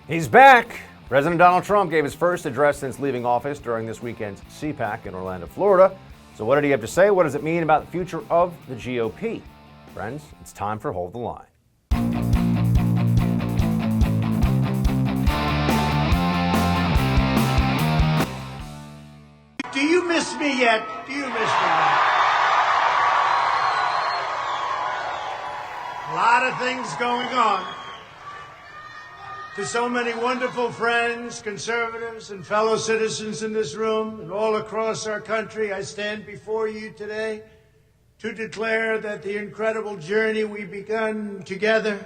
He's back. President Donald Trump gave his first address since leaving office during this weekend's CPAC in Orlando, Florida. So what did he have to say? What does it mean about the future of the GOP? Friends, it's time for Hold the Line. Do you miss me yet? Do you miss me yet? A lot of things going on. To so many wonderful friends, conservatives, and fellow citizens in this room and all across our country, I stand before you today to declare that the incredible journey we begun together,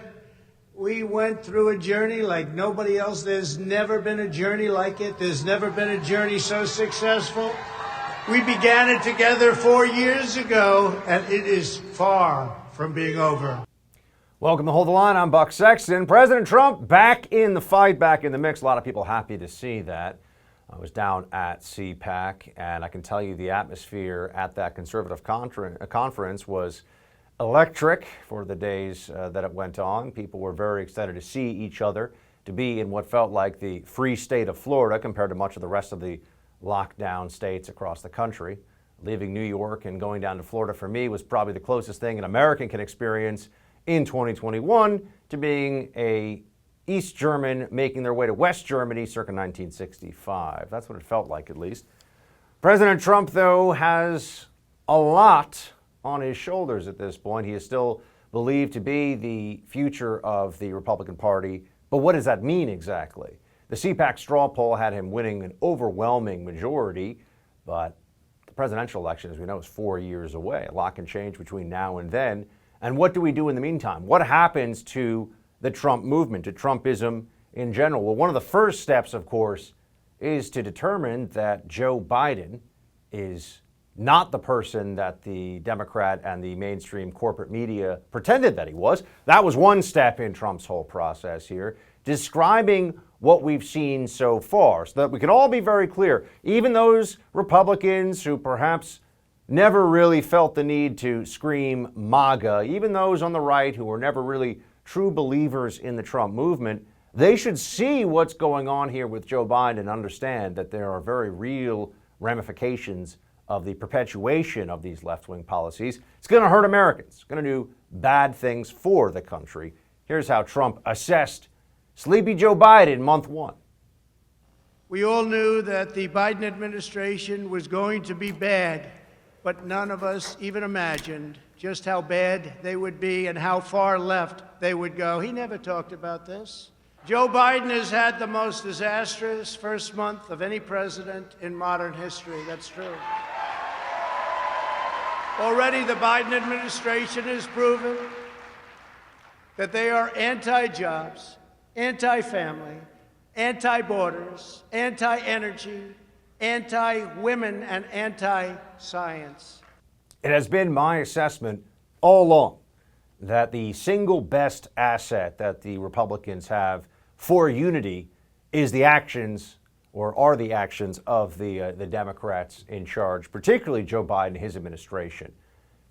we went through a journey like nobody else. There's never been a journey like it. There's never been a journey so successful. We began it together 4 years ago, and it is far from being over. Welcome to Hold the Line. I'm Buck Sexton. President Trump back in the fight, back in the mix. A lot of people happy to see that. I was down at CPAC, and I can tell you the atmosphere at that conservative conference was electric for the days that it went on. People were very excited to see each other, to be in what felt like the free state of Florida compared to much of the rest of the lockdown states across the country. Leaving New York and going down to Florida for me was probably the closest thing an American can experience in 2021 to being a East German making their way to West Germany circa 1965. That's what it felt like, at least. President Trump, though, has a lot on his shoulders at this point. He is still believed to be the future of the Republican Party. But what does that mean exactly? The CPAC straw poll had him winning an overwhelming majority, but the presidential election, as we know, is 4 years away. A lot can change between now and then. And what do we do in the meantime? What happens to the Trump movement, to Trumpism in general? Well, one of the first steps, of course, is to determine that Joe Biden is not the person that the Democrat and the mainstream corporate media pretended that he was. That was one step in Trump's whole process here, describing what we've seen so far, so that we can all be very clear. Even those Republicans who perhaps never really felt the need to scream MAGA, even those on the right who were never really true believers in the Trump movement, they should see what's going on here with Joe Biden and understand that there are very real ramifications of the perpetuation of these left-wing policies. It's going to hurt Americans. It's going to do bad things for the country. Here's how Trump assessed Sleepy Joe Biden month one. We all knew that the Biden administration was going to be bad, but none of us even imagined just how bad they would be and how far left they would go. He never talked about this. Joe Biden has had the most disastrous first month of any president in modern history. That's true. Already the Biden administration has proven that they are anti-jobs, anti-family, anti-borders, anti-energy, anti-women, and anti-science. It has been my assessment all along that the single best asset that the Republicans have for unity is the actions, or are the actions, of the Democrats in charge, particularly Joe Biden and his administration.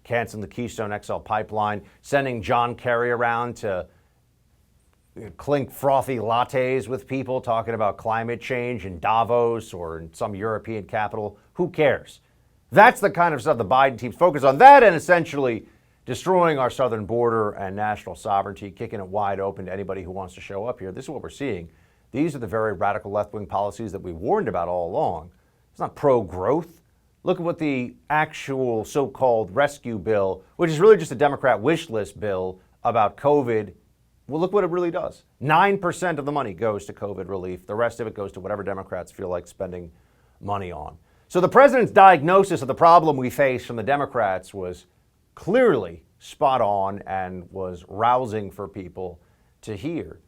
Canceling the Keystone XL pipeline, sending John Kerry around to clink frothy lattes with people talking about climate change in Davos or in some European capital. Who cares? That's the kind of stuff the Biden team's focused on. That and essentially destroying our southern border and national sovereignty, kicking it wide open to anybody who wants to show up here. This is what we're seeing. These are the very radical left-wing policies that we warned about all along. It's not pro-growth. Look at what the actual so-called rescue bill, which is really just a Democrat wish list bill about COVID. Well, look what it really does. 9% of the money goes to COVID relief. The rest of it goes to whatever Democrats feel like spending money on. So the president's diagnosis of the problem we face from the Democrats was clearly spot on and was rousing for people to hear.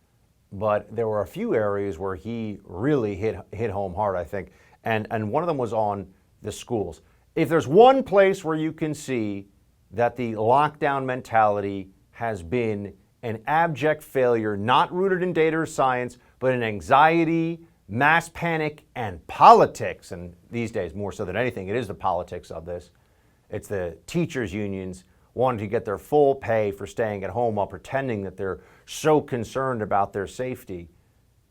But there were a few areas where he really hit home hard, I think. And one of them was on the schools. If there's one place where you can see that the lockdown mentality has been an abject failure, not rooted in data or science, but in anxiety, mass panic, and politics, and these days more so than anything, it is the politics of this. It's the teachers' unions wanting to get their full pay for staying at home while pretending that they're so concerned about their safety.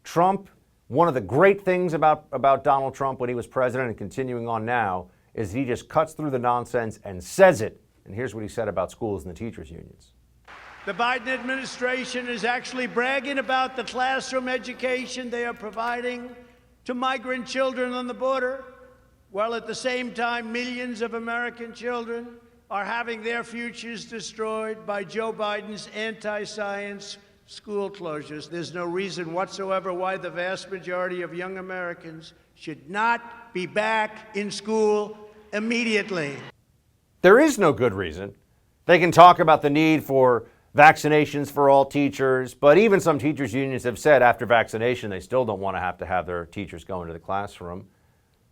Trump, one of the great things about Donald Trump when he was president and continuing on now is he just cuts through the nonsense and says it. And here's what he said about schools and the teachers' unions. The Biden administration is actually bragging about the classroom education they are providing to migrant children on the border, while at the same time millions of American children are having their futures destroyed by Joe Biden's anti-science school closures. There's no reason whatsoever why the vast majority of young Americans should not be back in school immediately. There is no good reason. They can talk about the need for vaccinations for all teachers, but even some teachers' unions have said after vaccination they still don't want to have their teachers go into the classroom.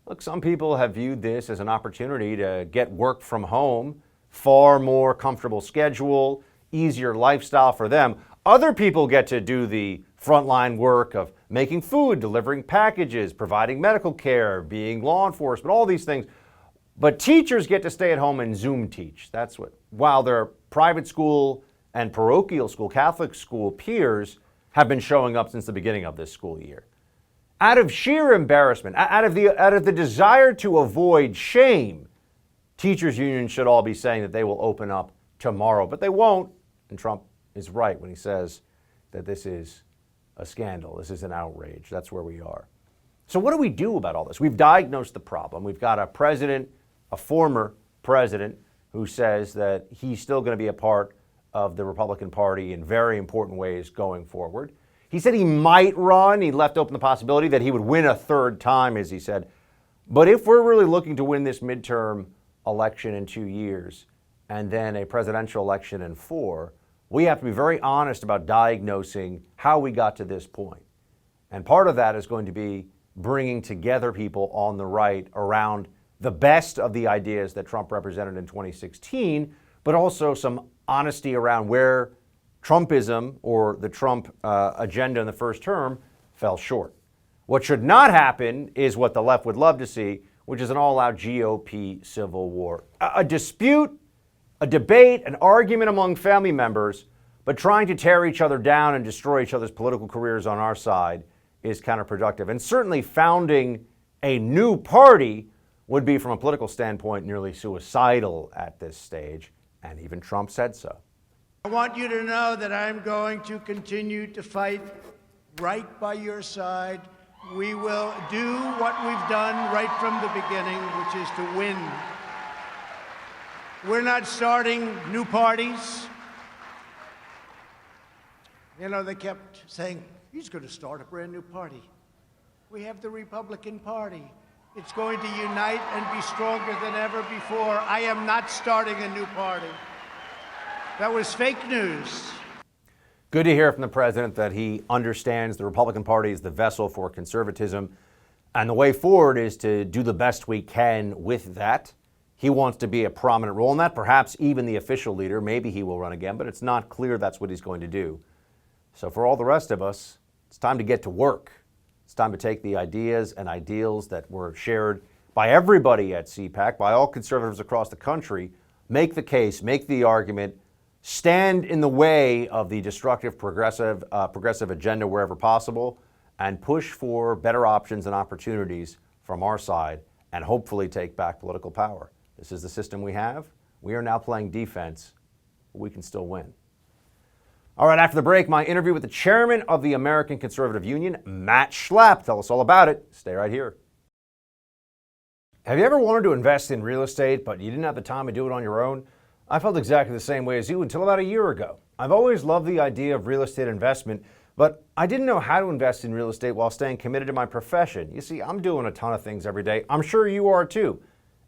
Look, some people have viewed this as an opportunity to get work from home, far more comfortable schedule, easier lifestyle for them. Other people get to do the frontline work of making food, delivering packages, providing medical care, being law enforcement, all these things. But teachers get to stay at home and Zoom teach. That's what, while their private school and parochial school, Catholic school peers have been showing up since the beginning of this school year. Out of sheer embarrassment, out of the desire to avoid shame, teachers' unions should all be saying that they will open up tomorrow, but they won't. And Trump is right when he says that this is a scandal, this is an outrage. That's where we are. So what do we do about all this? We've diagnosed the problem. We've got a president, a former president, who says that he's still going to be a part of the Republican Party in very important ways going forward. He said he might run. He left open the possibility that he would win a third time, as he said. But if we're really looking to win this midterm election in 2 years and then a presidential election in 4, we have to be very honest about diagnosing how we got to this point. And part of that is going to be bringing together people on the right around the best of the ideas that Trump represented in 2016, but also some honesty around where Trumpism or the Trump agenda in the first term fell short. What should not happen is what the left would love to see, which is an all-out GOP civil war. A dispute, a debate, an argument among family members, but trying to tear each other down and destroy each other's political careers on our side is counterproductive. And certainly founding a new party would be, from a political standpoint, nearly suicidal at this stage. And even Trump said so. I want you to know that I'm going to continue to fight right by your side. We will do what we've done right from the beginning, which is to win. We're not starting new parties. You know, they kept saying, he's going to start a brand new party. We have the Republican Party. It's going to unite and be stronger than ever before. I am not starting a new party. That was fake news. Good to hear from the president that he understands the Republican Party is the vessel for conservatism, and the way forward is to do the best we can with that. He wants to be a prominent role in that, perhaps even the official leader. Maybe he will run again, but it's not clear that's what he's going to do. So for all the rest of us, it's time to get to work. It's time to take the ideas and ideals that were shared by everybody at CPAC, by all conservatives across the country, make the case, make the argument, stand in the way of the destructive progressive agenda wherever possible, and push for better options and opportunities from our side, and hopefully take back political power. This is the system we have. We are now playing defense, but we can still win. All right, after the break, my interview with the chairman of the American Conservative Union, Matt Schlapp. Tell us all about it. Stay right here. Have you ever wanted to invest in real estate, but you didn't have the time to do it on your own? I felt exactly the same way as you until about a year ago. I've always loved the idea of real estate investment, but I didn't know how to invest in real estate while staying committed to my profession. You see, I'm doing a ton of things every day. I'm sure you are too.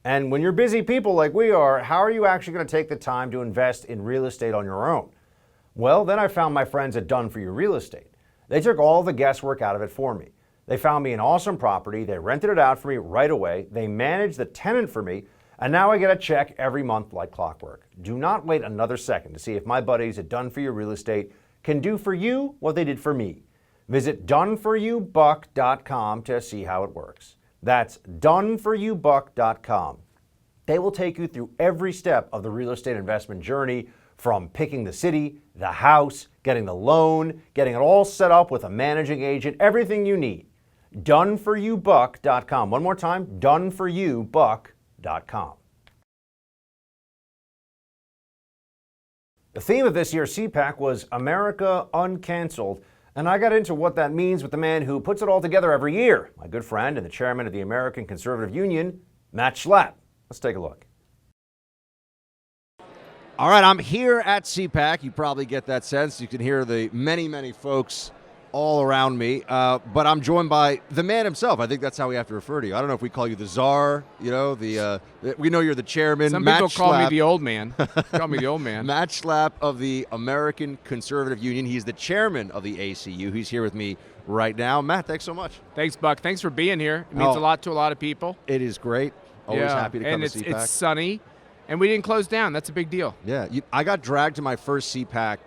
And when you're busy people like we are, how are you actually going to take the time to invest in real estate on your own? Well, then I found my friends at Done For You Real Estate. They took all the guesswork out of it for me. They found me an awesome property, they rented it out for me right away, they managed the tenant for me, and now I get a check every month like clockwork. Do not wait another second to see if my buddies at Done For You Real Estate can do for you what they did for me. Visit doneforyoubuck.com to see how it works. That's doneforyoubuck.com. They will take you through every step of the real estate investment journey, From picking the city, the house, getting the loan, getting it all set up with a managing agent, everything you need. DoneForYouBuck.com. One more time, DoneForYouBuck.com. The theme of this year's CPAC was America Uncanceled, and I got into what that means with the man who puts it all together every year, my good friend and the chairman of the American Conservative Union, Matt Schlapp. Let's take a look. All right, I'm here at CPAC. You probably get that sense. You can hear the many, many folks all around me, but I'm joined by the man himself. I think that's how we have to refer to you. I don't know if we call you the czar, you know, we know you're the chairman. Some Matt people call Schlapp. me the old man. Call me the old man. Matt Schlapp of the American Conservative Union. He's the chairman of the ACU. He's here with me right now. Matt, thanks so much. Thanks, Buck. Thanks for being here. It means a lot to a lot of people. It is great. Always happy to come to CPAC. And it's sunny, and we didn't close down. That's a big deal. Yeah, I got dragged to my first CPAC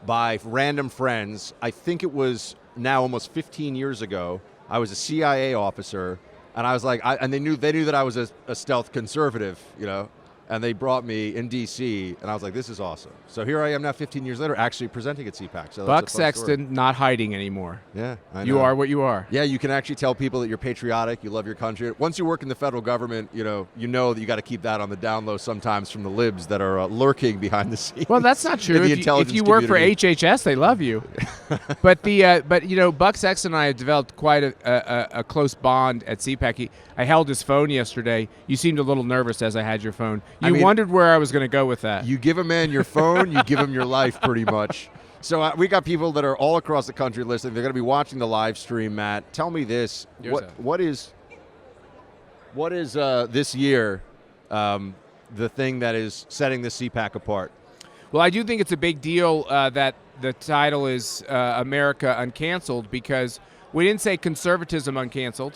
by random friends. I think it was now almost 15 years ago. I was a CIA officer, and I was like, and they knew that I was a stealth conservative, you know, and they brought me in D.C., and I was like, this is awesome. So here I am now 15 years later actually presenting at CPAC. So Buck Sexton, not hiding anymore. Yeah, I know. You are what you are. Yeah, you can actually tell people that you're patriotic, you love your country. Once you work in the federal government, you know that you got to keep that on the down low sometimes from the libs that are lurking behind the scenes. Well, that's not true. If you work for HHS, they love you. But you know, Buck Sexton and I have developed quite a close bond at CPAC. I held his phone yesterday. You seemed a little nervous as I had your phone. You wondered where I was going to go with that. You give a man your phone, you give him your life, pretty much. So we got people that are all across the country listening. They're going to be watching the live stream. Matt, tell me this: what is this year the thing that is setting the CPAC apart? Well, I do think it's a big deal that the title is America Uncanceled, because we didn't say conservatism uncanceled.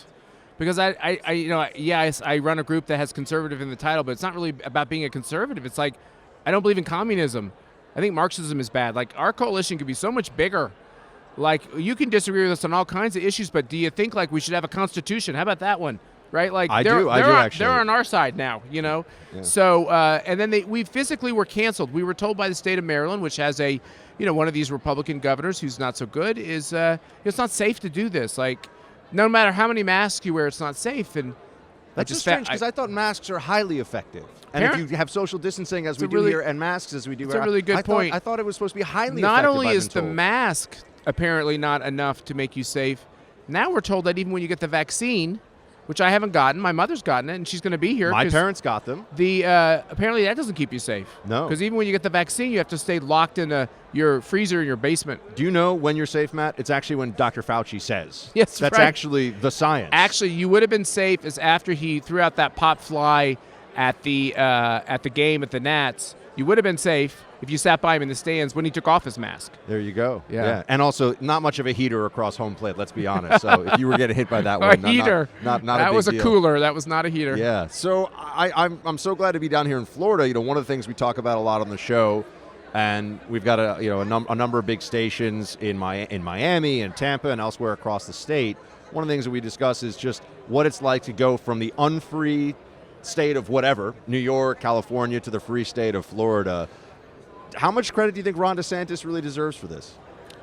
Because I run a group that has conservative in the title, but it's not really about being a conservative. It's like, I don't believe in communism. I think Marxism is bad. Like, our coalition could be so much bigger. Like, you can disagree with us on all kinds of issues, but do you think, like, we should have a constitution? How about that one? Right? Like, I do actually. They're on our side now, you know? Yeah. So, and then we physically were canceled. We were told by the state of Maryland, which has one of these Republican governors who's not so good, is it's not safe to do this. Like, no matter how many masks you wear, it's not safe. And that's just strange, because I thought masks are highly effective. And if you have social distancing as we do here and masks as we do here. That's a really good point. I thought it was supposed to be highly effective. Not only is the mask apparently not enough to make you safe, now we're told that even when you get the vaccine, which I haven't gotten, my mother's gotten it, and she's going to be here. My parents got them. Apparently that doesn't keep you safe. No. Because even when you get the vaccine, you have to stay locked in your freezer in your basement. Do you know when you're safe, Matt? It's actually when Dr. Fauci says. Yes, that's right. actually the science. Actually, you would have been safe as after he threw out that pop fly at the game at the Nats. You would have been safe if you sat by him in the stands when he took off his mask. There you go. Yeah. And also, not much of a heater across home plate, let's be honest. So if you were getting hit by that one, heater. Not that a big was a deal. cooler. That was not a heater. Yeah. So I'm so glad to be down here in Florida. You know, one of the things we talk about a lot on the show, and we've got a number of big stations in Miami and Tampa and elsewhere across the state. One of the things that we discuss is just what it's like to go from the unfree state of whatever, New York, California, to the free state of Florida. How much credit do you think Ron DeSantis really deserves for this?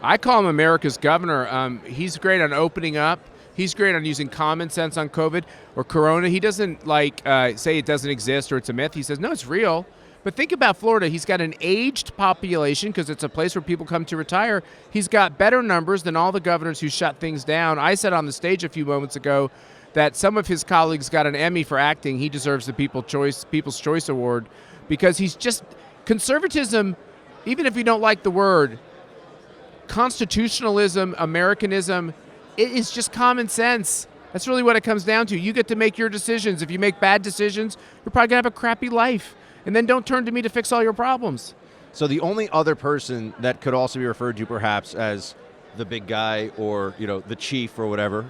I call him America's governor. He's great on opening up. He's great on using common sense on COVID or Corona. He doesn't say it doesn't exist or it's a myth. He says, no, it's real. But think about Florida. He's got an aged population because it's a place where people come to retire. He's got better numbers than all the governors who shut things down. I said on the stage a few moments ago that some of his colleagues got an Emmy for acting. He deserves the People's Choice Award because he's just conservatism. Even if you don't like the word, constitutionalism, Americanism, it is just common sense. That's really what it comes down to. You get to make your decisions. If you make bad decisions, you're probably going to have a crappy life. And then don't turn to me to fix all your problems. So the only other person that could also be referred to perhaps as the big guy or, the chief or whatever,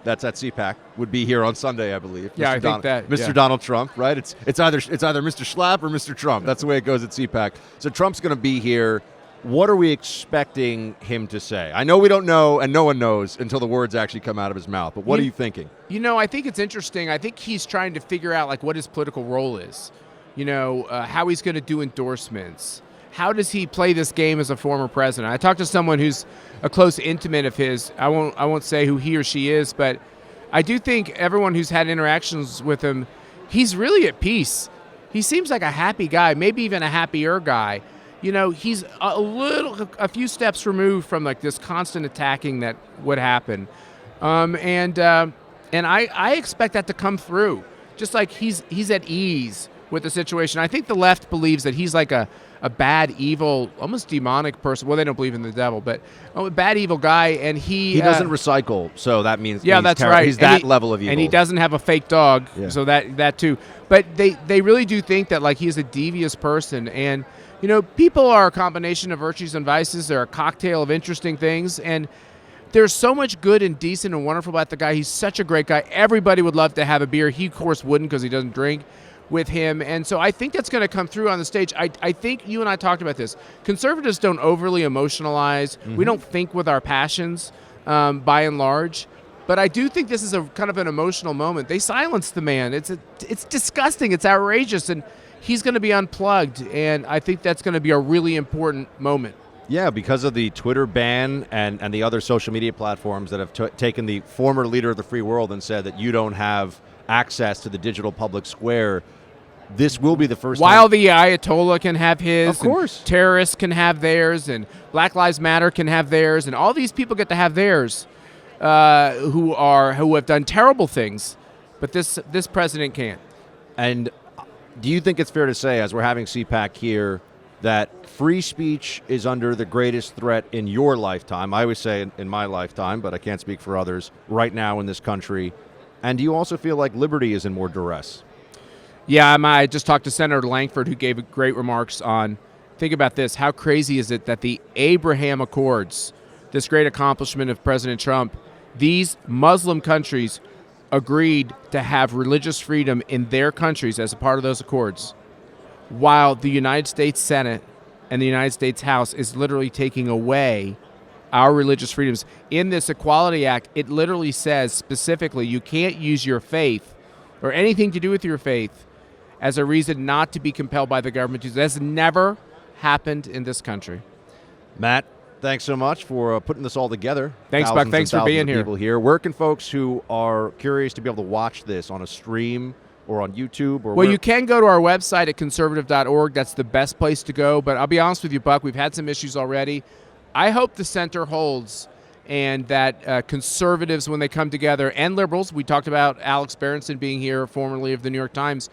that's at CPAC, would be here on Sunday, I believe. Yeah, Mr. Donald Trump, right? It's either Mr. Schlapp or Mr. Trump. That's the way it goes at CPAC. So Trump's going to be here. What are we expecting him to say? I know we don't know, and no one knows until the words actually come out of his mouth. But what are you thinking? I think it's interesting. I think he's trying to figure out what his political role is. How he's going to do endorsements, how does he play this game as a former president? I talked to someone who's a close intimate of his. I won't say who he or she is, but I do think everyone who's had interactions with him, he's really at peace. He seems like a happy guy, maybe even a happier guy. You know, he's a few steps removed from like this constant attacking that would happen. And I expect that to come through. Just like he's at ease with the situation. I think the left believes that he's like a bad, evil, almost demonic person. Well, they don't believe in the devil, but a bad, evil guy, and he doesn't recycle, so that means that's right. He's that level of evil, and he doesn't have a fake dog, so that too. But they really do think that like he's a devious person, and you know, people are a combination of virtues and vices. They're a cocktail of interesting things, and there's so much good and decent and wonderful about the guy. He's such a great guy. Everybody would love to have a beer. He, of course, wouldn't because he doesn't drink with him. And so I think that's going to come through on the stage. I think you and I talked about this. Conservatives don't overly emotionalize. Mm-hmm. We don't think with our passions by and large. But I do think this is a kind of an emotional moment. They silenced the man. It's disgusting. It's outrageous. And he's going to be unplugged. And I think that's going to be a really important moment. Yeah, because of the Twitter ban and the other social media platforms that have taken the former leader of the free world and said that you don't have access to the digital public square, this will be the first While time. the Ayatollah can have his, of course, and terrorists can have theirs, and Black Lives Matter can have theirs, and all these people get to have theirs who have done terrible things, but this president can't. And do you think it's fair to say, as we're having CPAC here, that free speech is under the greatest threat in your lifetime? I always say in my lifetime, but I can't speak for others, right now in this country. And do you also feel like liberty is in more duress? Yeah, I just talked to Senator Langford, who gave great remarks on, think about this, how crazy is it that the Abraham Accords, this great accomplishment of President Trump, these Muslim countries agreed to have religious freedom in their countries as a part of those accords, while the United States Senate and the United States House is literally taking away our religious freedoms. In this Equality Act, it literally says specifically you can't use your faith or anything to do with your faith as a reason not to be compelled by the government. That's never happened in this country. Matt, thanks so much for putting this all together. Thanks, Buck. Thanks for being here. People here. Where can folks who are curious to be able to watch this on a stream or on YouTube? Or you can go to our website at conservative.org. That's the best place to go. But I'll be honest with you, Buck, we've had some issues already. I hope the center holds and that conservatives, when they come together, and liberals, we talked about Alex Berenson being here, formerly of the New York Times,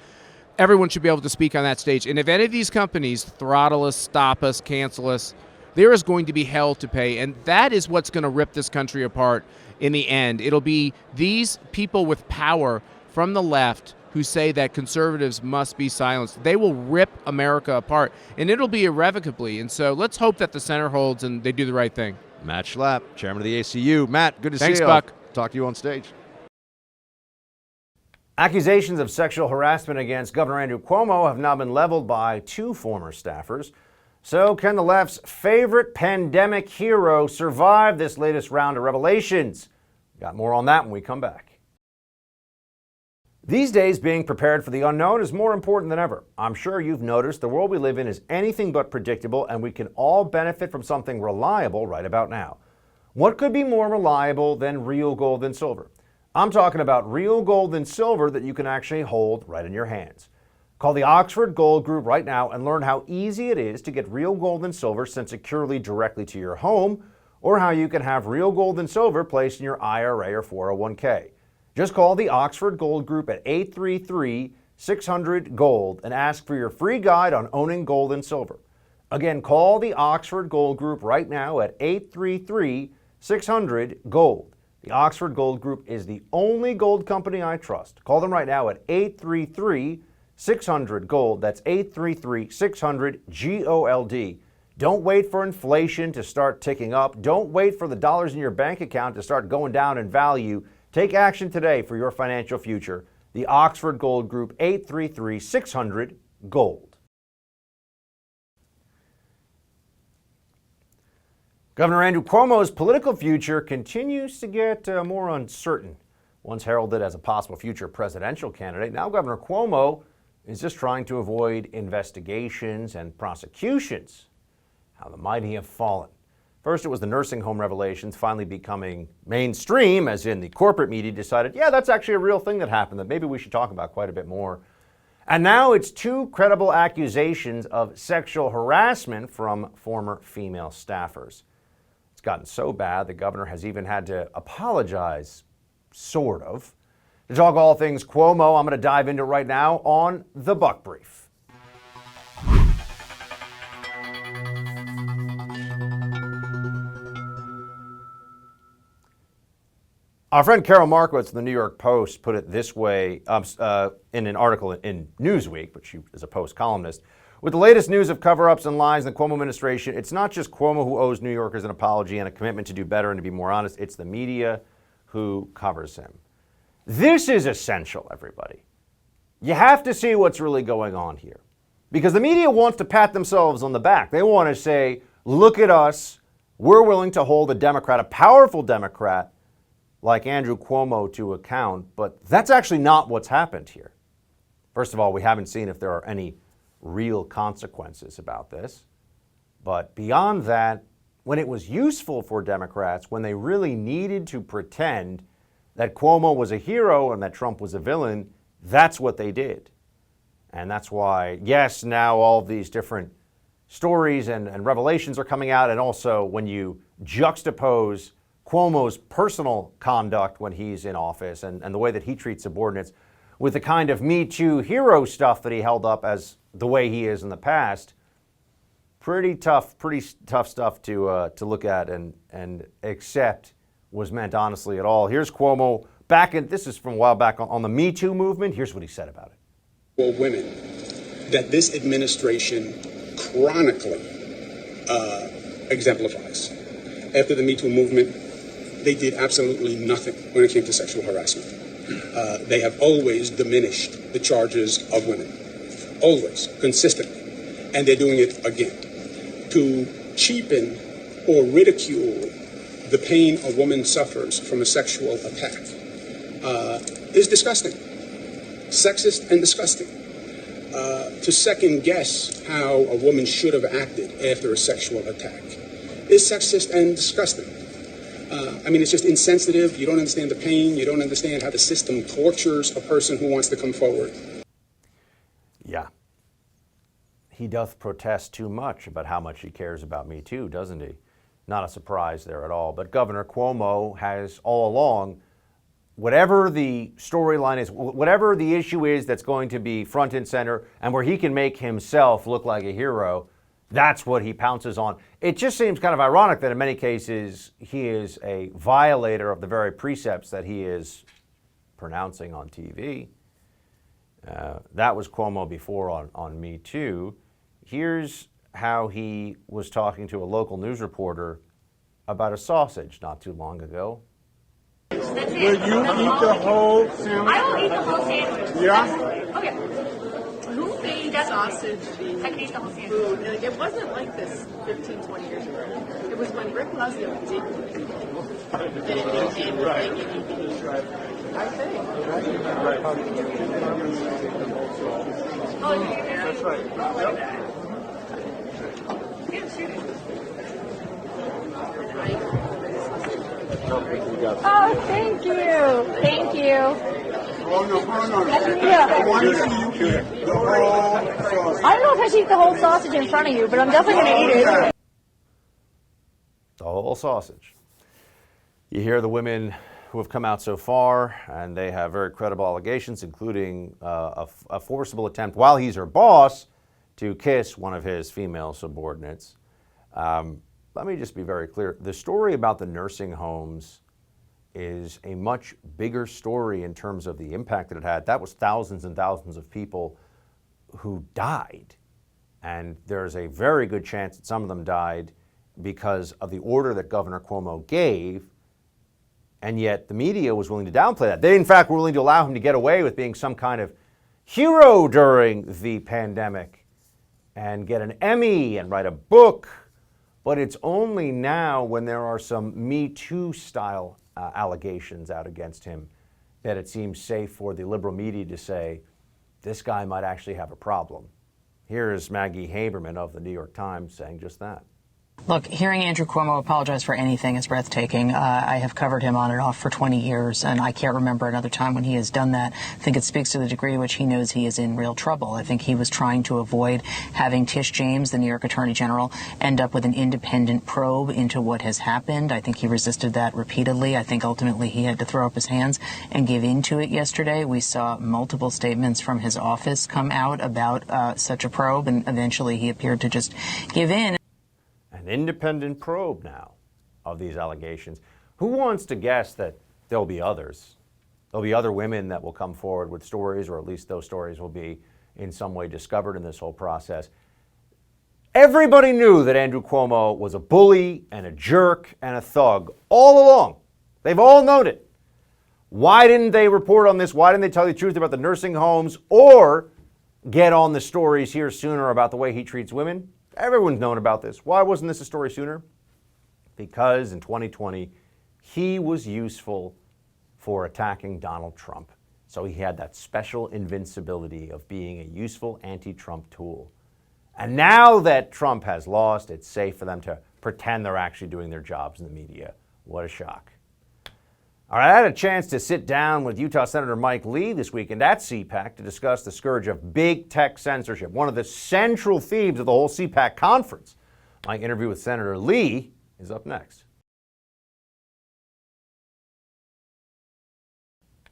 everyone should be able to speak on that stage. And if any of these companies throttle us, stop us, cancel us, there is going to be hell to pay. And that is what's going to rip this country apart in the end. It'll be these people with power from the left who say that conservatives must be silenced. They will rip America apart, and it'll be irrevocably. And so let's hope that the center holds and they do the right thing. Matt Schlapp, chairman of the ACU. Matt, good to see you. Thanks, Buck. Talk to you on stage. Accusations of sexual harassment against Governor Andrew Cuomo have now been leveled by two former staffers. So can the left's favorite pandemic hero survive this latest round of revelations? Got more on that when we come back. These days, being prepared for the unknown is more important than ever. I'm sure you've noticed the world we live in is anything but predictable, and we can all benefit from something reliable right about now. What could be more reliable than real gold and silver? I'm talking about real gold and silver that you can actually hold right in your hands. Call the Oxford Gold Group right now and learn how easy it is to get real gold and silver sent securely directly to your home, or how you can have real gold and silver placed in your IRA or 401k. Just call the Oxford Gold Group at 833-600-GOLD and ask for your free guide on owning gold and silver. Again, call the Oxford Gold Group right now at 833-600-GOLD. The Oxford Gold Group is the only gold company I trust. Call them right now at 833-600-GOLD. That's 833-600-GOLD. Don't wait for inflation to start ticking up. Don't wait for the dollars in your bank account to start going down in value. Take action today for your financial future. The Oxford Gold Group, 833-600-GOLD. Governor Andrew Cuomo's political future continues to get more uncertain. Once heralded as a possible future presidential candidate, now Governor Cuomo is just trying to avoid investigations and prosecutions how the mighty have fallen. First, it was the nursing home revelations finally becoming mainstream, as in the corporate media decided, yeah, that's actually a real thing that happened that maybe we should talk about quite a bit more. And now it's 2 credible accusations of sexual harassment from former female staffers. It's gotten so bad, the governor has even had to apologize, sort of. To talk all things Cuomo, I'm going to dive into right now on The Buck Brief. Our friend Carol Markowitz of the New York Post put it this way in an article in Newsweek, but she is a Post columnist. With the latest news of cover-ups and lies in the Cuomo administration, it's not just Cuomo who owes New Yorkers an apology and a commitment to do better and to be more honest. It's the media who covers him. This is essential, everybody. You have to see what's really going on here. Because the media wants to pat themselves on the back. They want to say, look at us. We're willing to hold a Democrat, a powerful Democrat, like Andrew Cuomo to account, but that's actually not what's happened here. First of all, we haven't seen if there are any real consequences about this. But beyond that, when it was useful for Democrats, when they really needed to pretend that Cuomo was a hero and that Trump was a villain, that's what they did. And that's why, yes, now all these different stories and revelations are coming out, and also when you juxtapose Cuomo's personal conduct when he's in office and the way that he treats subordinates with the kind of Me Too hero stuff that he held up as the way he is in the past, pretty tough stuff to look at and accept was meant honestly at all. Here's Cuomo this is from a while back on the Me Too movement. Here's what he said about it. For women, that this administration chronically exemplifies. After the Me Too movement, they did absolutely nothing when it came to sexual harassment. They have always diminished the charges of women. Always, consistently. And they're doing it again. To cheapen or ridicule the pain a woman suffers from a sexual attack is disgusting. Sexist and disgusting. To second guess how a woman should have acted after a sexual attack is sexist and disgusting. It's just insensitive. You don't understand the pain. You don't understand how the system tortures a person who wants to come forward. Yeah. He doth protest too much about how much he cares about Me Too, doesn't he? Not a surprise there at all. But Governor Cuomo has all along, whatever the storyline is, whatever the issue is that's going to be front and center and where he can make himself look like a hero, that's what he pounces on. It just seems kind of ironic that in many cases he is a violator of the very precepts that he is pronouncing on TV. That was Cuomo before on Me Too. Here's how he was talking to a local news reporter about a sausage not too long ago. Will you eat the whole sandwich? I will eat the whole sandwich. Yeah? Okay. Who made sausage? I can eat the whole sandwich. Food. It wasn't like this 15, 20 years ago. It was when Rick Blasio did I think. Oh, yeah. That's right. Yep. Yeah, shoot it. Oh, thank you. Thank you. Oh, no. Yeah. I want to see you eat the whole sausage. I don't know if I should eat the whole sausage in front of you, but I'm definitely going to eat it. The whole sausage. You hear the women who have come out so far, and they have very credible allegations, including a forcible attempt while he's her boss to kiss one of his female subordinates. Let me just be very clear. The story about the nursing homes is a much bigger story in terms of the impact that it had. That was thousands and thousands of people who died. And there's a very good chance that some of them died because of the order that Governor Cuomo gave. And yet the media was willing to downplay that. They, in fact, were willing to allow him to get away with being some kind of hero during the pandemic and get an Emmy and write a book. But it's only now when there are some Me Too style allegations out against him that it seems safe for the liberal media to say, this guy might actually have a problem. Here is Maggie Haberman of the New York Times saying just that. Look, hearing Andrew Cuomo apologize for anything is breathtaking. I have covered him on and off for 20 years, and I can't remember another time when he has done that. I think it speaks to the degree to which he knows he is in real trouble. I think he was trying to avoid having Tish James, the New York Attorney General, end up with an independent probe into what has happened. I think he resisted that repeatedly. I think ultimately he had to throw up his hands and give in to it yesterday. We saw multiple statements from his office come out about such a probe, and eventually he appeared to just give in. An independent probe now of these allegations. Who wants to guess that there'll be others? There'll be other women that will come forward with stories, or at least those stories will be in some way discovered in this whole process. Everybody knew that Andrew Cuomo was a bully and a jerk and a thug all along. They've all known it. Why didn't they report on this? Why didn't they tell the truth about the nursing homes or get on the stories here sooner about the way he treats women? Everyone's known about this. Why wasn't this a story sooner? Because in 2020, he was useful for attacking Donald Trump. So he had that special invincibility of being a useful anti-Trump tool. And now that Trump has lost, it's safe for them to pretend they're actually doing their jobs in the media. What a shock. All right, I had a chance to sit down with Utah Senator Mike Lee this weekend at CPAC to discuss the scourge of big tech censorship, one of the central themes of the whole CPAC conference. My interview with Senator Lee is up next.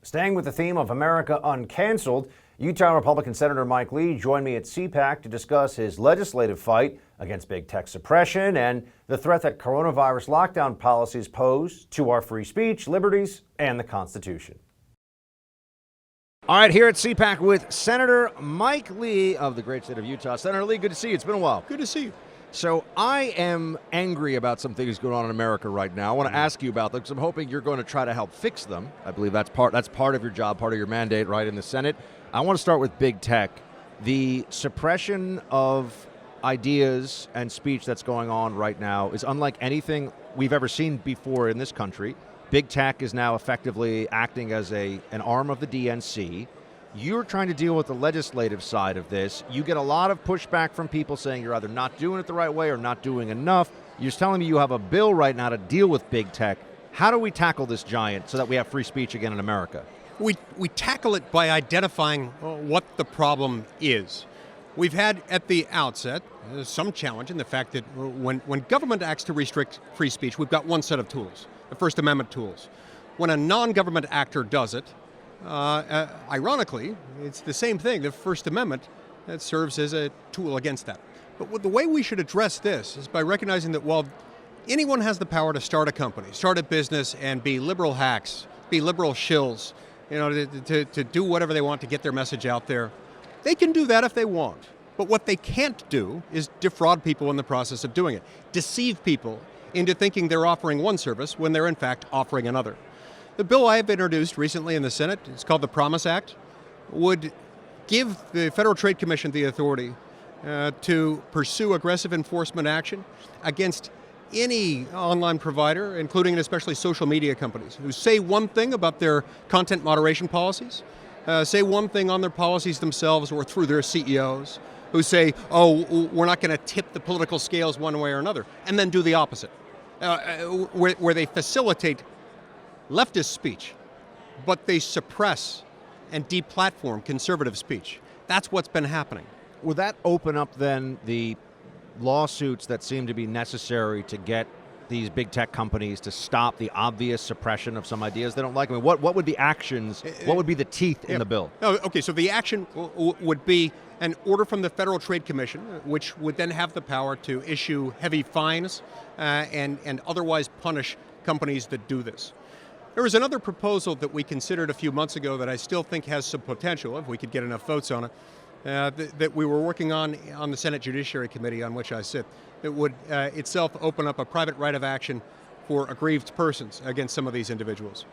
Staying with the theme of America Uncanceled, Utah Republican Senator Mike Lee joined me at CPAC to discuss his legislative fight against big tech suppression and the threat that coronavirus lockdown policies pose to our free speech, liberties, and the Constitution. All right, here at CPAC with Senator Mike Lee of the great state of Utah. Senator Lee, good to see you. It's been a while. Good to see you. So I am angry about some things going on in America right now. I want to ask you about them because I'm hoping you're going to try to help fix them. I believe that's part of your job, part of your mandate, right, in the Senate. I want to start with big tech. The suppression of ideas and speech that's going on right now is unlike anything we've ever seen before in this country. Big tech is now effectively acting as an arm of the DNC. You're trying to deal with the legislative side of this. You get a lot of pushback from people saying you're either not doing it the right way or not doing enough. You're telling me you have a bill right now to deal with big tech. How do we tackle this giant so that we have free speech again in America? We tackle it by identifying what the problem is. We've had at the outset some challenge in the fact that when government acts to restrict free speech, we've got one set of tools, the First Amendment tools. When a non-government actor does it, ironically, it's the same thing, the First Amendment, that serves as a tool against that. But the way we should address this is by recognizing that while anyone has the power to start a company, start a business, and be liberal hacks, be liberal shills, to do whatever they want to get their message out there, they can do that if they want. But what they can't do is defraud people in the process of doing it, deceive people into thinking they're offering one service when they're in fact offering another. The bill I have introduced recently in the Senate, it's called the Promise Act, would give the Federal Trade Commission the authority to pursue aggressive enforcement action against any online provider, including and especially social media companies, who say one thing about their content moderation policies, say one thing on their policies themselves or through their CEOs, who say, oh, we're not going to tip the political scales one way or another, and then do the opposite, where they facilitate leftist speech, but they suppress and deplatform conservative speech. That's what's been happening. Would that open up then the lawsuits that seem to be necessary to get these big tech companies to stop the obvious suppression of some ideas they don't like? I mean, what would the actions, what would be the teeth in the bill? Oh, okay, so the action would be an order from the Federal Trade Commission, which would then have the power to issue heavy fines and otherwise punish companies that do this. There was another proposal that we considered a few months ago that I still think has some potential, if we could get enough votes on it, that we were working on the Senate Judiciary Committee, on which I sit, that would itself open up a private right of action for aggrieved persons against some of these individuals.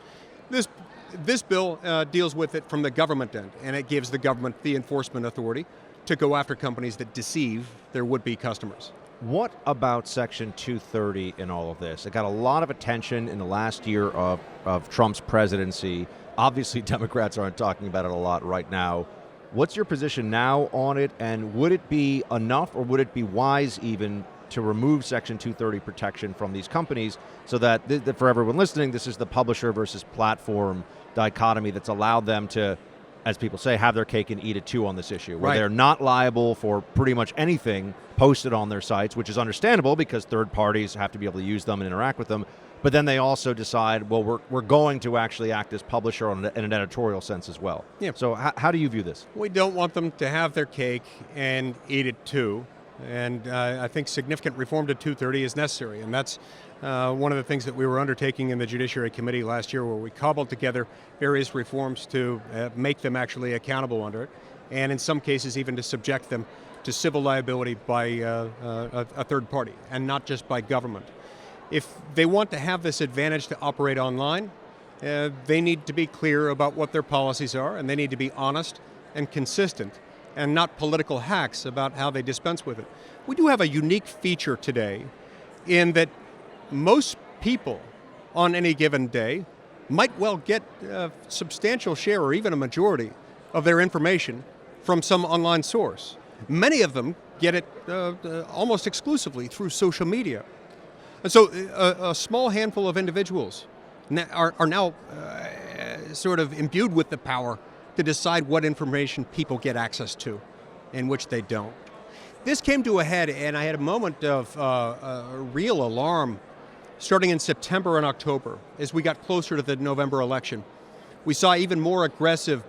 This bill deals with it from the government end, and it gives the government the enforcement authority to go after companies that deceive their would-be customers. What about Section 230 in all of this? It got a lot of attention in the last year of Trump's presidency. Obviously, Democrats aren't talking about it a lot right now. What's your position now on it, and would it be enough, or would it be wise even to remove Section 230 protection from these companies so that, for everyone listening, this is the publisher versus platform dichotomy that's allowed them to, as people say, have their cake and eat it too on this issue, where they're not liable for pretty much anything posted on their sites, which is understandable because third parties have to be able to use them and interact with them. But then they also decide, well, we're going to actually act as publisher in an editorial sense as well. Yeah. So how do you view this? We don't want them to have their cake and eat it too. And I think significant reform to 230 is necessary. And that's one of the things that we were undertaking in the Judiciary Committee last year, where we cobbled together various reforms to make them actually accountable under it, and in some cases even to subject them to civil liability by a third party, and not just by government. If they want to have this advantage to operate online, they need to be clear about what their policies are, and they need to be honest and consistent, and not political hacks about how they dispense with it. We do have a unique feature today in that most people on any given day might well get a substantial share or even a majority of their information from some online source. Many of them get it almost exclusively through social media. And so a small handful of individuals are now sort of imbued with the power to decide what information people get access to and which they don't. This came to a head, and I had a moment of real alarm starting in September and October as we got closer to the November election. We saw even more aggressive,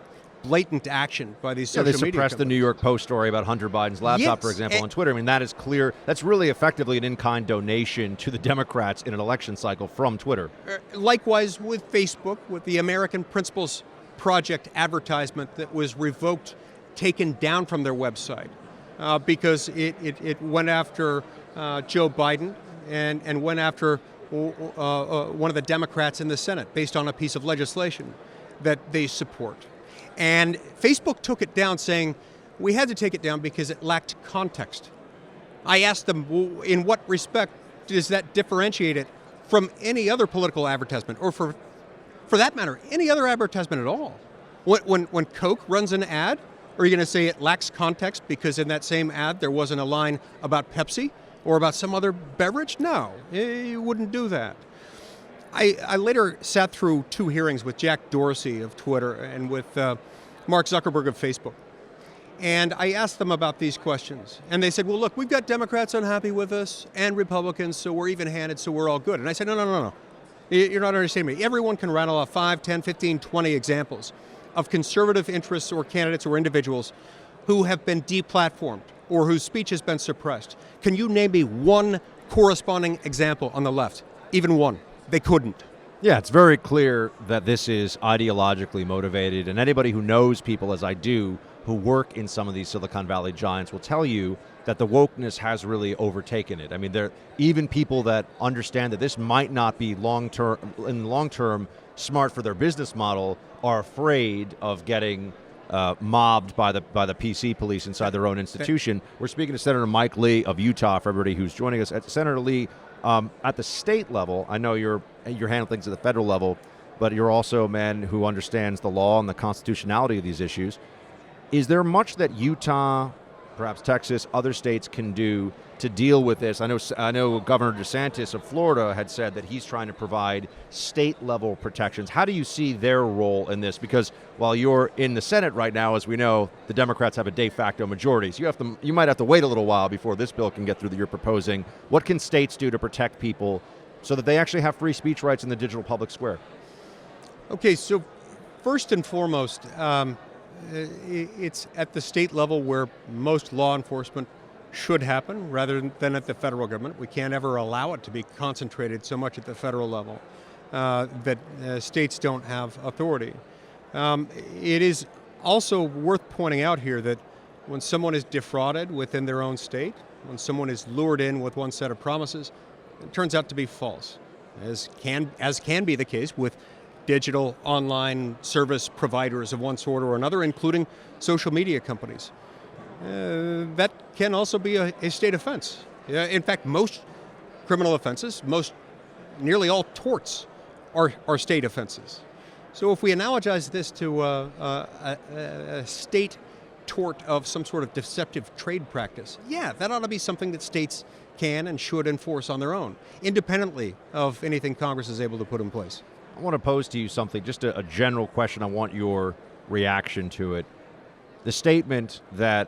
blatant action by these social media companies. They suppressed the New York Post story about Hunter Biden's laptop, for example, on Twitter. I mean, that is clear. That's really effectively an in-kind donation to the Democrats in an election cycle from Twitter. Likewise with Facebook, with the American Principles Project advertisement that was revoked, taken down from their website because it went after Joe Biden and went after one of the Democrats in the Senate based on a piece of legislation that they support. And Facebook took it down, saying we had to take it down because it lacked context. I asked them, well, in what respect does that differentiate it from any other political advertisement, or for that matter, any other advertisement at all? When Coke runs an ad, are you going to say it lacks context because in that same ad there wasn't a line about Pepsi or about some other beverage? No, you wouldn't do that. I later sat through 2 hearings with Jack Dorsey of Twitter and with Mark Zuckerberg of Facebook. And I asked them about these questions. And they said, well, look, we've got Democrats unhappy with us and Republicans, so we're even-handed, so we're all good. And I said, no. You're not understanding me. Everyone can rattle off 5, 10, 15, 20 examples of conservative interests or candidates or individuals who have been deplatformed or whose speech has been suppressed. Can you name me one corresponding example on the left? Even one. They couldn't. Yeah, it's very clear that this is ideologically motivated, and anybody who knows people, as I do, who work in some of these Silicon Valley giants will tell you that the wokeness has really overtaken it. I mean, there even people that understand that this might not be long term smart for their business model are afraid of getting mobbed by the PC police inside their own institution. We're speaking to Senator Mike Lee of Utah, for everybody who's joining us. Senator Lee, at the state level, I know you're handling things at the federal level, but you're also a man who understands the law and the constitutionality of these issues. Is there much that Utah, perhaps Texas, other states can do to deal with this? I know Governor DeSantis of Florida had said that he's trying to provide state-level protections. How do you see their role in this? Because while you're in the Senate right now, as we know, the Democrats have a de facto majority. So you might have to wait a little while before this bill can get through that you're proposing. What can states do to protect people so that they actually have free speech rights in the digital public square? Okay, so first and foremost, it's at the state level where most law enforcement should happen rather than at the federal government. We can't ever allow it to be concentrated so much at the federal level that states don't have authority. It is also worth pointing out here that when someone is defrauded within their own state, when someone is lured in with one set of promises, it turns out to be false, as can be the case with digital online service providers of one sort or another, including social media companies. That can also be a state offense. In fact, most criminal offenses, nearly all torts are state offenses. So if we analogize this to a state tort of some sort of deceptive trade practice, yeah, that ought to be something that states can and should enforce on their own, independently of anything Congress is able to put in place. I want to pose to you something, just a general question. I want your reaction to it. The statement that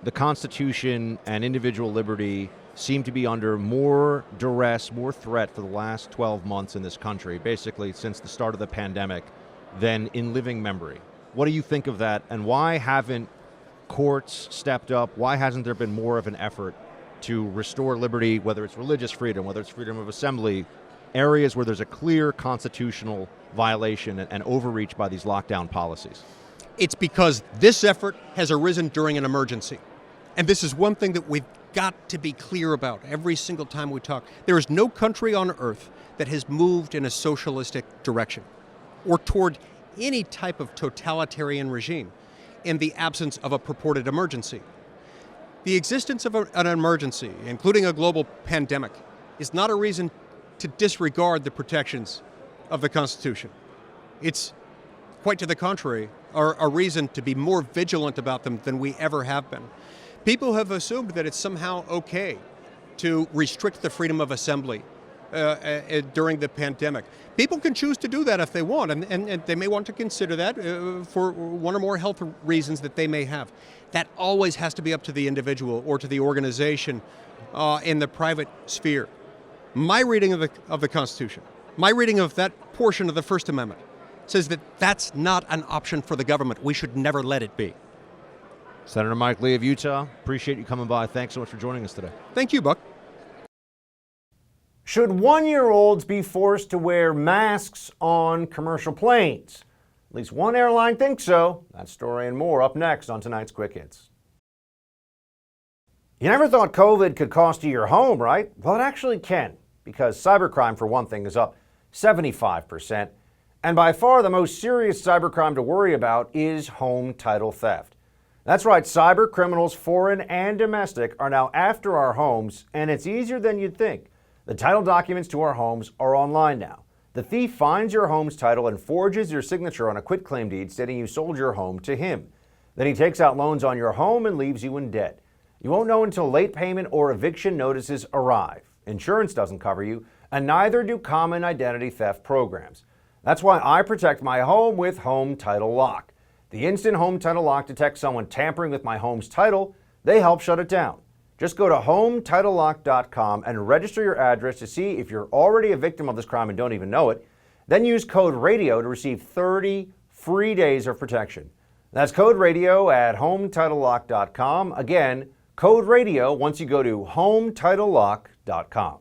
the Constitution and individual liberty seem to be under more duress, more threat for the last 12 months in this country, basically since the start of the pandemic, than in living memory. What do you think of that, and why haven't courts stepped up? Why hasn't there been more of an effort to restore liberty, whether it's religious freedom, whether it's freedom of assembly, areas where there's a clear constitutional violation and overreach by these lockdown policies? It's because this effort has arisen during an emergency. And this is one thing that we've got to be clear about every single time we talk. There is no country on earth that has moved in a socialistic direction or toward any type of totalitarian regime in the absence of a purported emergency. The existence of an emergency, including a global pandemic, is not a reason to disregard the protections of the Constitution. It's quite to the contrary, a reason to be more vigilant about them than we ever have been. People have assumed that it's somehow okay to restrict the freedom of assembly during the pandemic. People can choose to do that if they want, and they may want to consider that for one or more health reasons that they may have. That always has to be up to the individual or to the organization in the private sphere. My reading of the Constitution, my reading of that portion of the First Amendment, says that that's not an option for the government. We should never let it be. Senator Mike Lee of Utah, appreciate you coming by. Thanks so much for joining us today. Thank you, Buck. Should one-year-olds be forced to wear masks on commercial planes? At least one airline thinks so. That story and more up next on tonight's Quick Hits. You never thought COVID could cost you your home, right? Well, it actually can, because cybercrime, for one thing, is up 75%. And by far the most serious cybercrime to worry about is home title theft. That's right, cyber criminals, foreign and domestic, are now after our homes, and it's easier than you'd think. The title documents to our homes are online now. The thief finds your home's title and forges your signature on a quitclaim deed stating you sold your home to him. Then he takes out loans on your home and leaves you in debt. You won't know until late payment or eviction notices arrive. Insurance doesn't cover you, and neither do common identity theft programs. That's why I protect my home with Home Title Lock. The instant Home Title Lock detects someone tampering with my home's title, they help shut it down. Just go to HomeTitleLock.com and register your address to see if you're already a victim of this crime and don't even know it. Then use code RADIO to receive 30 free days of protection. That's code RADIO at HomeTitleLock.com. Again, code RADIO once you go to HomeTitleLock.com.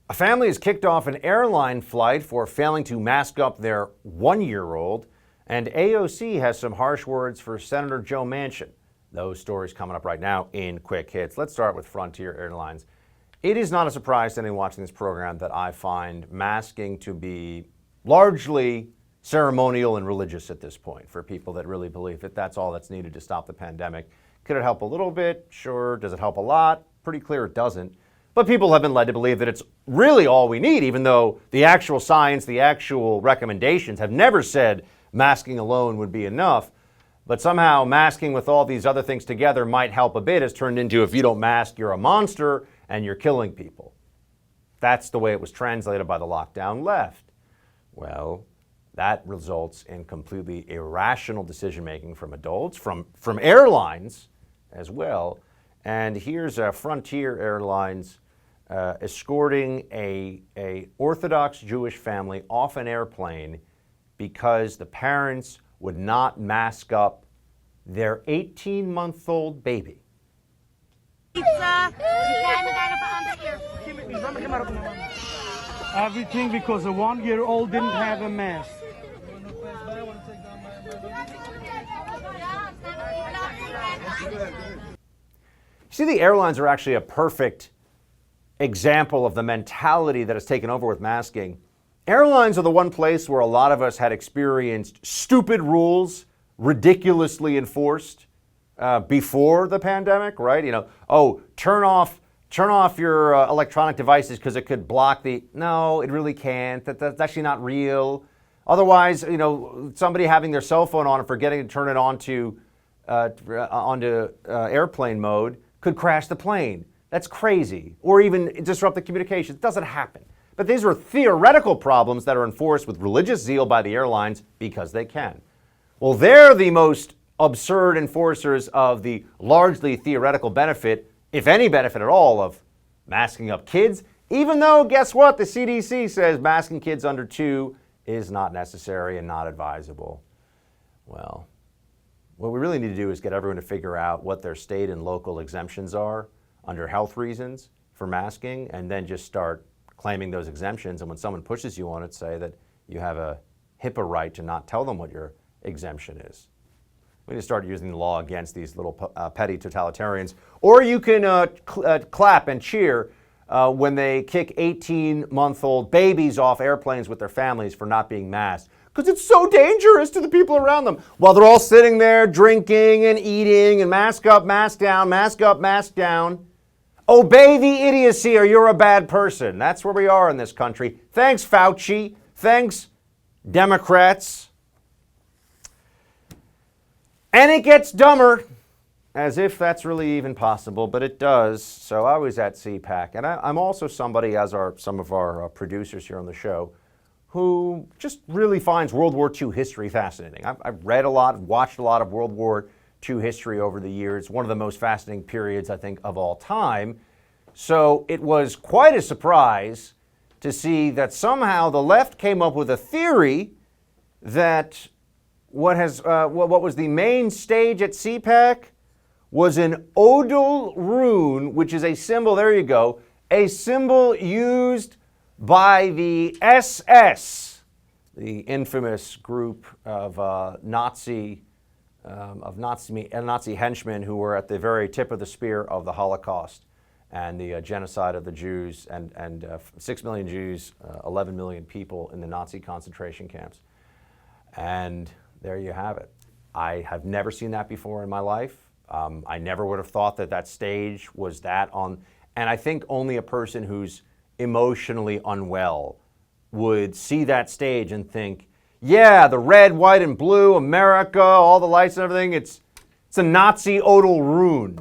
A family has kicked off an airline flight for failing to mask up their one-year-old, and AOC has some harsh words for Senator Joe Manchin. Those stories coming up right now in Quick Hits. Let's start with Frontier Airlines. It is not a surprise to anyone watching this program that I find masking to be largely ceremonial and religious at this point for people that really believe that that's all that's needed to stop the pandemic. Could it help a little bit? Sure. Does it help a lot? Pretty clear it doesn't. But people have been led to believe that it's really all we need, even though the actual science, the actual recommendations have never said masking alone would be enough. But somehow masking with all these other things together might help a bit has turned into, if you don't mask, you're a monster and you're killing people. That's the way it was translated by the lockdown left. Well, that results in completely irrational decision-making from adults, from airlines as well. And here's Frontier Airlines escorting a Orthodox Jewish family off an airplane because the parents would not mask up their 18-month-old baby. Everything because a one-year-old didn't have a mask. See, the airlines are actually a perfect example of the mentality that has taken over with masking. Airlines are the one place where a lot of us had experienced stupid rules ridiculously enforced before the pandemic, right? You know, oh, turn off your electronic devices because it could block the... No, it really can't. That's actually not real. Otherwise, you know, somebody having their cell phone on and forgetting to turn it on to onto airplane mode could crash the plane. That's crazy. Or even disrupt the communications. It doesn't happen. But these are theoretical problems that are enforced with religious zeal by the airlines because they can. Well, they're the most absurd enforcers of the largely theoretical benefit, if any benefit at all, of masking up kids, even though, guess what? The CDC says masking kids under 2 is not necessary and not advisable. Well, what we really need to do is get everyone to figure out what their state and local exemptions are under health reasons for masking, and then just start claiming those exemptions. And when someone pushes you on it, say that you have a HIPAA right to not tell them what your exemption is. We need to start using the law against these little petty totalitarians. Or you can clap and cheer when they kick 18-month-old babies off airplanes with their families for not being masked, because it's so dangerous to the people around them, while they're all sitting there drinking and eating and mask up, mask down, mask up, mask down. Obey the idiocy or you're a bad person. That's where we are in this country. Thanks, Fauci. Thanks, Democrats. And it gets dumber, as if that's really even possible, but it does. So I was at CPAC, and I'm also somebody, as are some of our producers here on the show, who just really finds World War II history fascinating. I've read a lot, watched a lot of World War II history over the years. One of the most fascinating periods, I think, of all time. So it was quite a surprise to see that somehow the left came up with a theory that what was the main stage at CPAC was an ODAL RUNE, which is a symbol, there you go, a symbol used by the SS, the infamous group of Nazi henchmen who were at the very tip of the spear of the Holocaust and the genocide of the Jews, and 6 million Jews, 11 million people in the Nazi concentration camps. And there you have it. I have never seen that before in my life. I never would have thought that that stage was that on, and I think only a person who's emotionally unwell would see that stage and think, yeah, the red, white, and blue, America, all the lights and everything, it's a Nazi ODAL RUNE.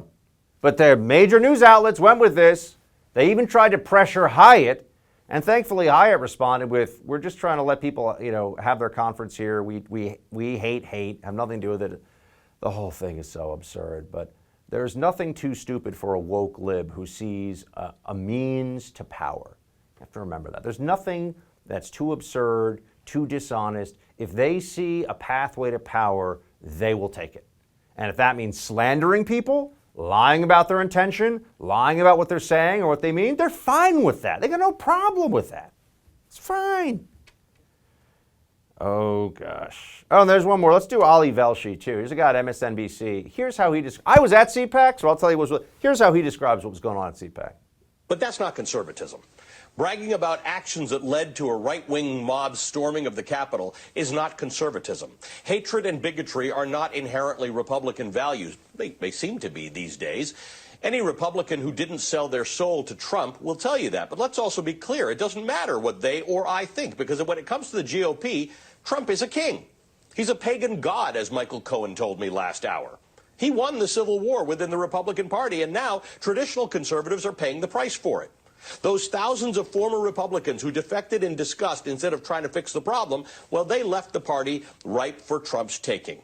But the major news outlets went with this. They even tried to pressure Hyatt, and thankfully Hyatt responded with, we're just trying to let people, have their conference here. We hate, have nothing to do with it. The whole thing is so absurd, but there's nothing too stupid for a woke lib who sees a means to power. You have to remember that. There's nothing that's too absurd, too dishonest. If they see a pathway to power, they will take it. And if that means slandering people, lying about their intention, lying about what they're saying or what they mean, they're fine with that. They got no problem with that. It's fine. Oh, gosh. Oh, and there's one more. Let's do Ali Velshi, too. Here's a guy at MSNBC. Here's how he I was at CPAC, so I'll tell you here's how he describes what was going on at CPAC. But that's not conservatism. Bragging about actions that led to a right-wing mob storming of the Capitol is not conservatism. Hatred and bigotry are not inherently Republican values. They seem to be these days. Any Republican who didn't sell their soul to Trump will tell you that. But let's also be clear. It doesn't matter what they or I think, because when it comes to the GOP, Trump is a king. He's a pagan god, as Michael Cohen told me last hour. He won the Civil War within the Republican Party, and now traditional conservatives are paying the price for it. Those thousands of former Republicans who defected in disgust instead of trying to fix the problem, well, they left the party ripe for Trump's taking.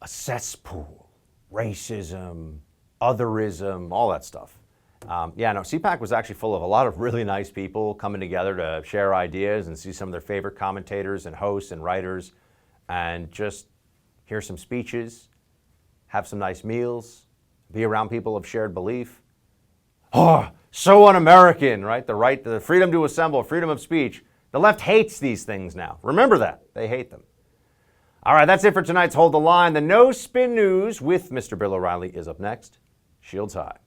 A cesspool, racism, otherism, all that stuff. CPAC was actually full of a lot of really nice people coming together to share ideas and see some of their favorite commentators and hosts and writers and just hear some speeches, have some nice meals, be around people of shared belief. Oh, so un-American, right? The right, the freedom to assemble, freedom of speech. The left hates these things now. Remember that. They hate them. All right, that's it for tonight's Hold the Line. The No Spin News with Mr. Bill O'Reilly is up next. Shields high.